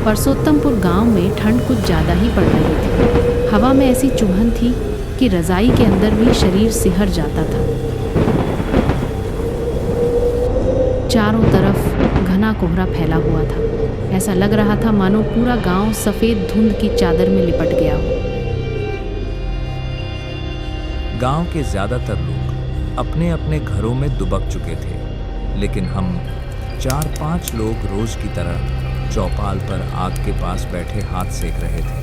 परसोत्तमपुर गांव में ठंड कुछ ज़्यादा ही पड़ रही थी। हवा में ऐसी चुभन थी कि रज़ाई के अंदर भी शरीर सिहर जाता था। चारों तरफ घना कोहरा फैला हुआ था। ऐसा लग रहा था मानो पूरा गांव सफ़ेद धुंध की चादर में लिपट गया हो। गांव के ज़्यादातर लोग अपने अपने घरों में दुबक चुके थे, लेकिन हम 4-5 लोग रोज की तरह चौपाल पर आग के पास बैठे हाथ सेक रहे थे।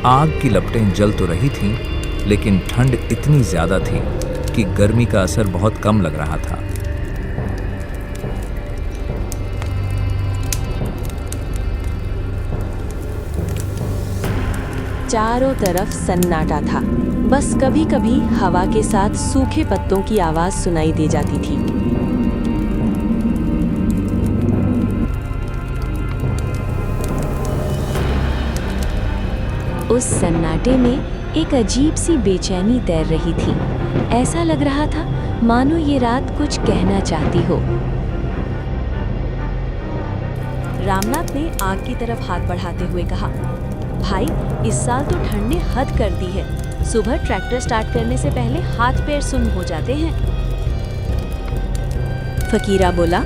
आग की लपटें जल तो रही थीं, लेकिन ठंड इतनी ज्यादा थी कि गर्मी का असर बहुत कम लग रहा था। चारों तरफ सन्नाटा था। बस कभी कभी हवा के साथ सूखे पत्तों की आवाज सुनाई दे जाती थी। उस सन्नाटे में एक अजीब सी बेचैनी तैर रही थी। ऐसा लग रहा था मानो ये रात कुछ कहना चाहती हो। रामनाथ ने आग की तरफ हाथ बढ़ाते हुए कहा, भाई, इस साल तो ठंड ने हद कर दी है। सुबह ट्रैक्टर स्टार्ट करने से पहले हाथ पैर सुन्न हो जाते हैं। फकीरा बोला,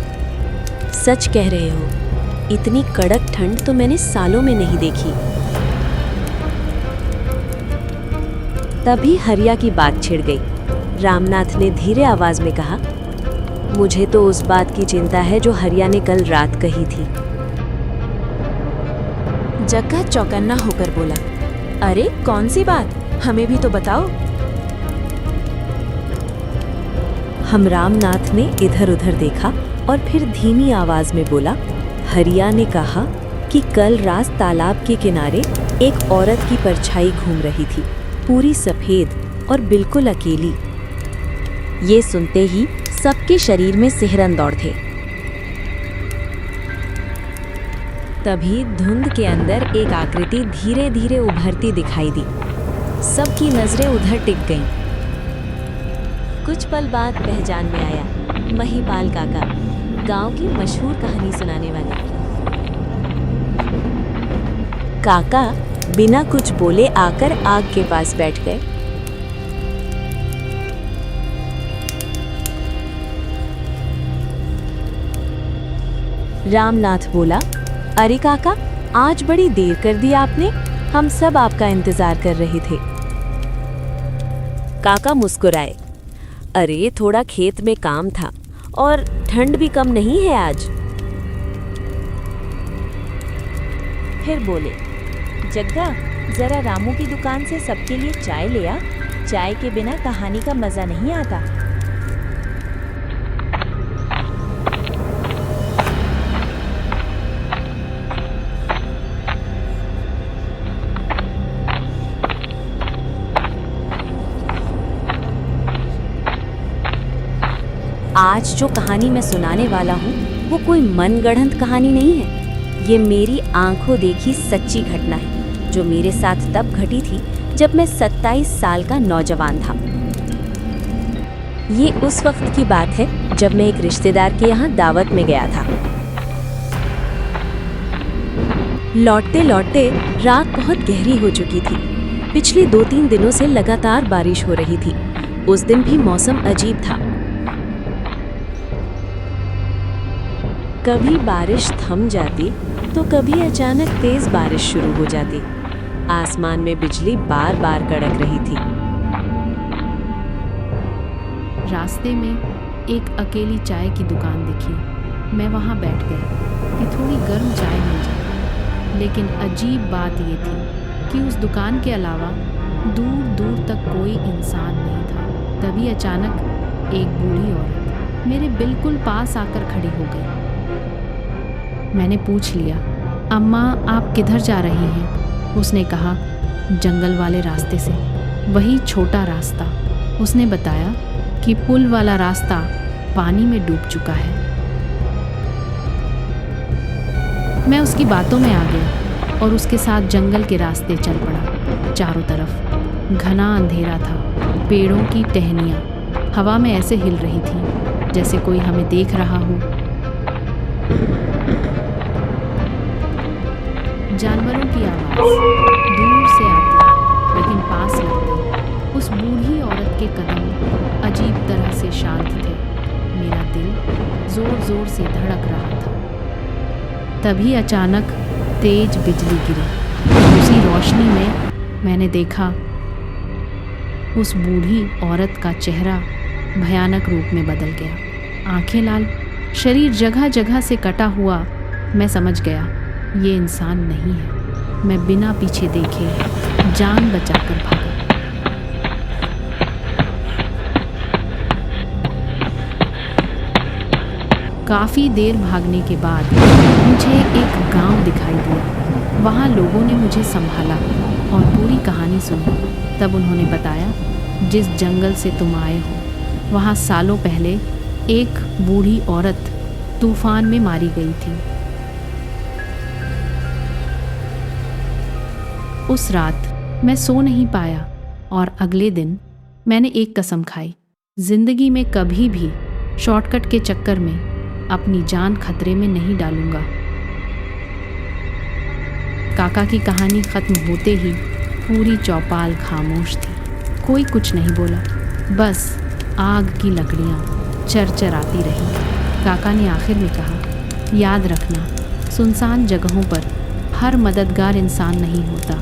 सच कह रहे हो, इतनी कड़क ठंड तो मैंने सालों में नहीं देखी। तभी हरिया की बात छिड़ गई। रामनाथ ने धीरे आवाज में कहा, मुझे तो उस बात की चिंता है जो हरिया ने कल रात कही थी। जग्गा चौकन्ना होकर बोला, अरे कौन सी बात, हमें भी तो बताओ। हम रामनाथ ने इधर उधर देखा और फिर धीमी आवाज में बोला, हरिया ने कहा कि कल रात तालाब के किनारे एक औरत की परछाई घूम रही थी, पूरी सफेद और बिल्कुल अकेली। ये सुनते ही सबके शरीर में सिहरन दौड़ थे। तभी धुंध के अंदर एक आकृति धीरे धीरे उभरती दिखाई दी। सबकी नजरें उधर टिक गईं। कुछ पल बाद पहचान में आया महिपाल काका, गांव की मशहूर कहानी सुनाने वाले। काका बिना कुछ बोले आकर आग के पास बैठ गए। रामनाथ बोला, अरे काका, आज बड़ी देर कर दी आपने, हम सब आपका इंतजार कर रहे थे। काका मुस्कुराए, अरे थोड़ा खेत में काम था और ठंड भी कम नहीं है आज। फिर बोले, जग्गा, जरा रामू की दुकान से सबके लिए चाय ले आ, चाय के बिना कहानी का मजा नहीं आता। आज जो कहानी मैं सुनाने वाला हूँ वो कोई मनगढ़ंत कहानी नहीं है। ये मेरी आंखों देखी सच्ची घटना है जो मेरे साथ तब घटी थी जब मैं 27 साल का नौजवान था। ये उस वक्त की बात है जब मैं एक रिश्तेदार के यहाँ दावत में गया था। लौटते लौटते रात बहुत गहरी हो चुकी थी। पिछले 2-3 दिनों से लगातार बारिश हो रही थी। उस दिन भी मौसम अजीब था। कभी बारिश थम जाती तो कभी अचानक तेज बारिश शुरू हो जाती। आसमान में बिजली बार बार कड़क रही थी। रास्ते में एक अकेली चाय की दुकान दिखी। मैं वहाँ बैठ गई कि थोड़ी गर्म चाय मिल जाए। लेकिन अजीब बात ये थी कि उस दुकान के अलावा दूर दूर तक कोई इंसान नहीं था। तभी अचानक एक बूढ़ी औरत मेरे बिल्कुल पास आकर खड़ी हो गई। मैंने पूछ लिया, अम्मा आप किधर जा रही हैं? उसने कहा, जंगल वाले रास्ते से, वही छोटा रास्ता। उसने बताया कि पुल वाला रास्ता पानी में डूब चुका है। मैं उसकी बातों में आ गई और उसके साथ जंगल के रास्ते चल पड़ा। चारों तरफ घना अंधेरा था। पेड़ों की टहनियाँ हवा में ऐसे हिल रही थीं जैसे कोई हमें देख रहा हो। आवाज दूर से आती लेकिन पास लगती। उस बूढ़ी औरत के कदम अजीब तरह से शांत थे। मेरा दिल जोर जोर से धड़क रहा था। तभी अचानक तेज बिजली गिरी। उसी रोशनी में मैंने देखा उस बूढ़ी औरत का चेहरा भयानक रूप में बदल गया। आंखें लाल, शरीर जगह जगह से कटा हुआ। मैं समझ गया ये इंसान नहीं है। मैं बिना पीछे देखे जान बचाकर भागा। काफ़ी देर भागने के बाद मुझे एक गांव दिखाई दिया। वहाँ लोगों ने मुझे संभाला और पूरी कहानी सुनी। तब उन्होंने बताया, जिस जंगल से तुम आए हो वहाँ सालों पहले एक बूढ़ी औरत तूफान में मारी गई थी। उस रात मैं सो नहीं पाया और अगले दिन मैंने एक कसम खाई, जिंदगी में कभी भी शॉर्टकट के चक्कर में अपनी जान खतरे में नहीं डालूंगा। काका की कहानी खत्म होते ही पूरी चौपाल खामोश थी। कोई कुछ नहीं बोला, बस आग की लकड़ियाँ चरचराती रहीं। काका ने आखिर में कहा, याद रखना, सुनसान जगहों पर हर मददगार इंसान नहीं होता।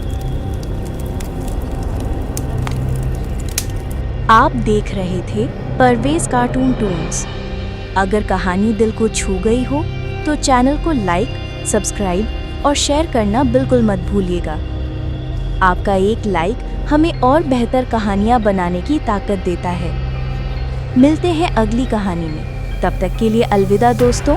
आप देख रहे थे परवेज कार्टून टून्स। अगर कहानी दिल को छू गई हो तो चैनल को लाइक, सब्सक्राइब और शेयर करना बिल्कुल मत भूलिएगा। आपका एक लाइक हमें और बेहतर कहानियाँ बनाने की ताकत देता है। मिलते हैं अगली कहानी में। तब तक के लिए अलविदा दोस्तों।